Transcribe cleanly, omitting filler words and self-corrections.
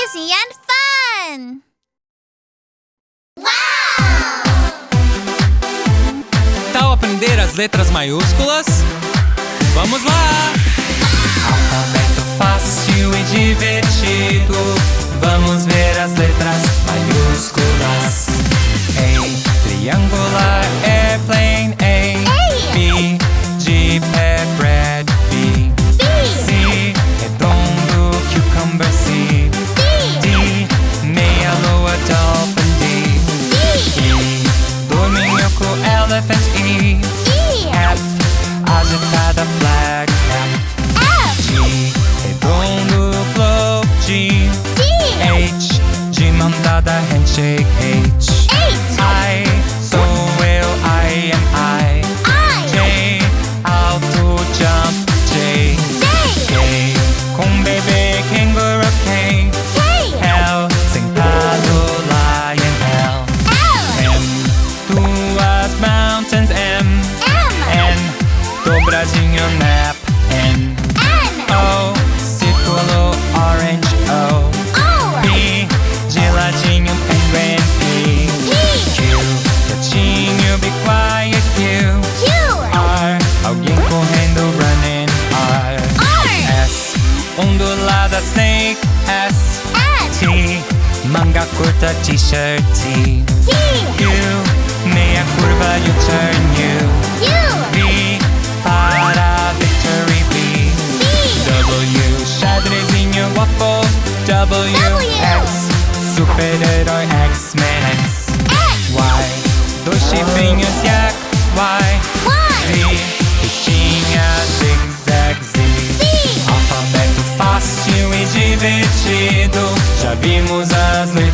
Easy&Fun! Tal aprender as letras maiúsculas? Vamos lá! Alfabeto fácil e divertido. Vamos ver as letras maiúsculas. A, triangular, airplane, A. B, de pé, bread, B. C, redondo, cucumber, C. D, meia lua, dolphin, D. E, dorminhoco, elephant, E. F, agitada, flag, F. G, redondo, globe, G. H, de mão dada, handshake, H. I, sou eu, I am I. J, alto, jump, J. K, com bebê, kangaroo, K. L, sentado, lion, L. M, duas mountains, M. N, dobradinho, nap, N. O, círculo, orange, O. P, de ladinho, penguin, P. Q, gatinho, be quiet, Q. R, alguém correndo, running, R. S, ondulada, snake, S. T, manga curta, t-shirt, T. U, meia curva, U-turn, U. V, para victory, V. W, xadrezinho, waffle, W. X, super-herói, X-Men, X. Y, dois chifrinhos, yak, Y. Z, fichinha, zig-zag, Z. Alfabeto fácil e divertido. Já vimos as letras